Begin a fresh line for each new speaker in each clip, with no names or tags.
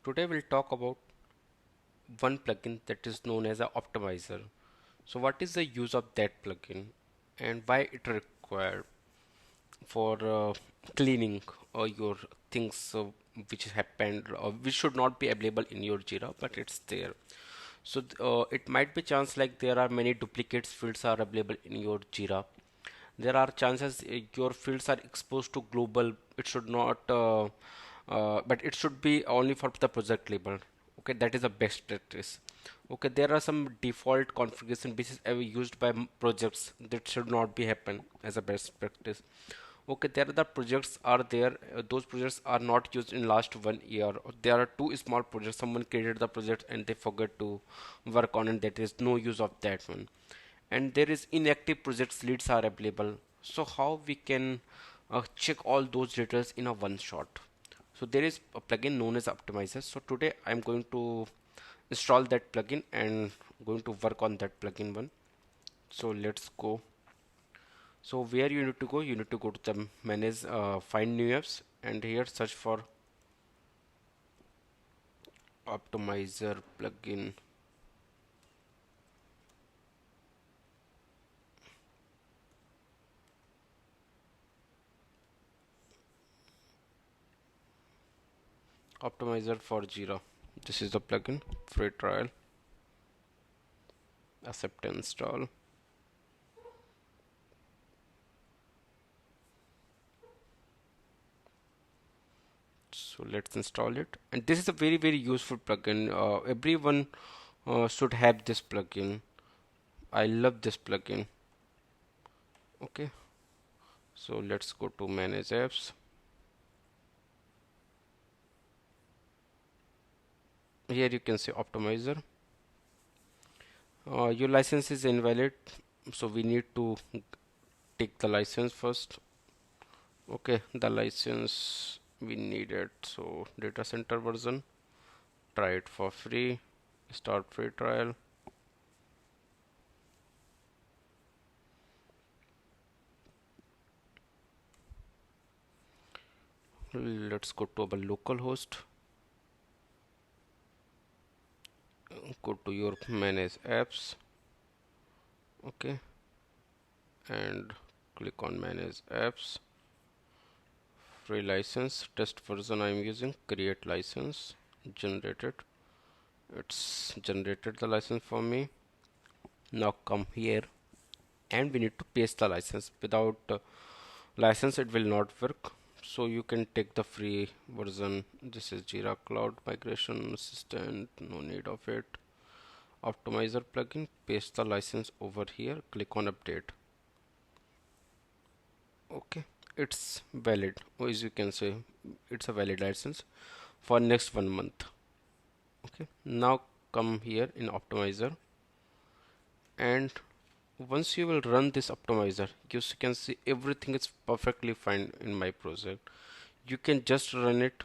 Today we'll talk about one plugin that is known as an optimizer. So what is the use of that plugin and why it required for cleaning your things which happened or which should not be available in your Jira but it's there. So it might be chance like there are many duplicates fields are available in your Jira. There are chances your fields are exposed to global. It should not but it should be only for the project label. Okay, that is the best practice. Okay, there are some default configuration which is ever used by projects that should not be happen as a best practice. Okay, there are the projects are there. Those projects are not used in last 1 year. There are two small projects. Someone created the project and they forget to work on it. That is no use of that one. And there is inactive projects leads are available. So how we can check all those details in a one shot? So there is a plugin known as optimizer. So today I'm going to install that plugin and going to work on that plugin one. So let's go. So where you need to go, you need to go to the manage find new apps and here search for optimizer plugin. Optimizer for Jira. This is the plugin, free trial, accept and install. So let's install it. And this is a very useful plugin. Everyone should have this plugin. I love this plugin. Okay, so let's go to manage apps. Here you can see optimizer. Your license is invalid, so we need to take the license first. Okay, the license we need it. So data center version, try it for free, start free trial. Let's go to our local host. Go to your manage apps. Okay, and click on manage apps. Free license test version I'm using. Create license, generate it. It's generated the license for me. Now come here and we need to paste the license. Without license it will not work, so you can take the free version. This is Jira Cloud Migration Assistant, no need of it. Optimizer plugin, paste the license over here, click on update. Okay, it's valid, or as you can say it's a valid license for next 1 month. Okay, now come here in optimizer, and once you will run this optimizer, you can see everything is perfectly fine in my project. You can just run it.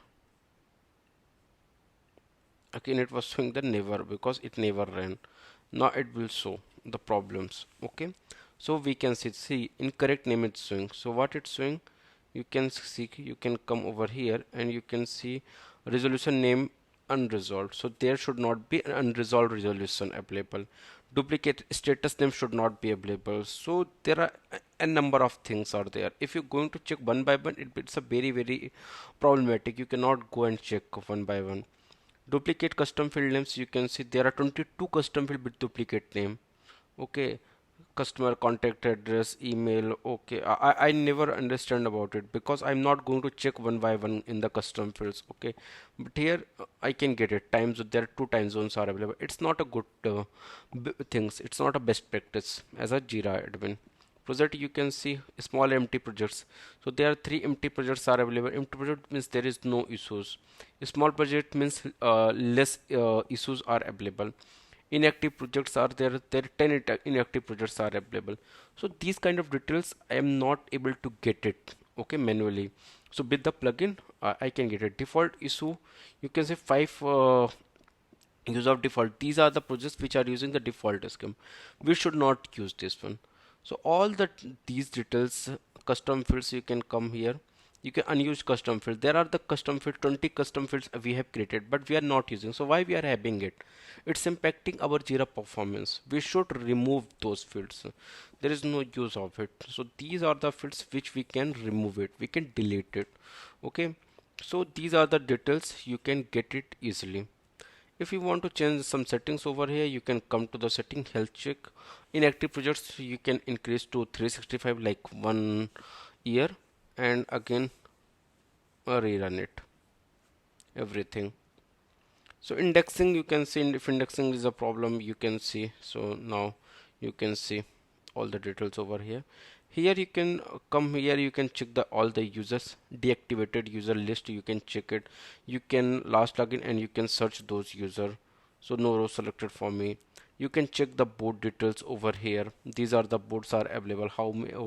Again it was showing the never because it never ran. Now it will show the problems. Okay, so we can see incorrect name it's showing. So what it's showing, you can see, you can come over here and you can see resolution name unresolved. So there should not be an unresolved resolution available. Duplicate status name should not be available. So there are a number of things are there. If you're going to check one by one, it's a very problematic. You cannot go and check one by one. Duplicate custom field names, you can see there are 22 custom field with duplicate name. Okay, customer contact address, email. Okay, I never understand about it because I'm not going to check one by one in the custom fields. Okay, but here I can get it times. There are two time zones are available. It's not a good things. It's not a best practice as a Jira admin project. You can see small empty projects. So there are three empty projects are available. Empty project means there is no issues. A small project means less issues are available. Inactive projects are there. There are 10 inactive projects are available. So these kind of details I am not able to get it. Okay, manually. So with the plugin I can get it. Default issue, you can say 5 use of default. These are the projects which are using the default scheme. We should not use this one. So all that these details, custom fields, you can come here. You can unused custom fields. There are the custom fields, 20 custom fields we have created, but we are not using. So why we are having it? It's impacting our Jira performance. We should remove those fields. There is no use of it. So these are the fields which we can remove it. We can delete it. Okay. So these are the details. You can get it easily. If you want to change some settings over here, you can come to the setting, health check. In active projects, you can increase to 365 like 1 year, and again rerun it, everything. So indexing, you can see if indexing is a problem, you can see. So now you can see all the details over here. Here you can come here, you can check the all the users, deactivated user list, you can check it. You can last login and you can search those user. So no row selected for me. You can check the board details over here. These are the boards are available,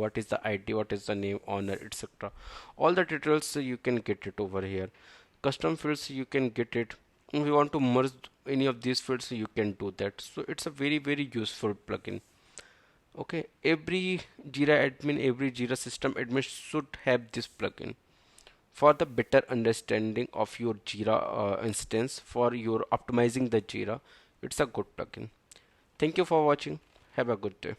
what is the ID, what is the name, owner, etc. All the details you can get it over here. Custom fields, you can get it. If you want to merge any of these fields, you can do that. So it's a very useful plugin. Okay, every Jira admin, every Jira system admin should have this plugin for the better understanding of your Jira instance, for your optimizing the Jira. It's a good plugin. Thank you for watching. Have a good day.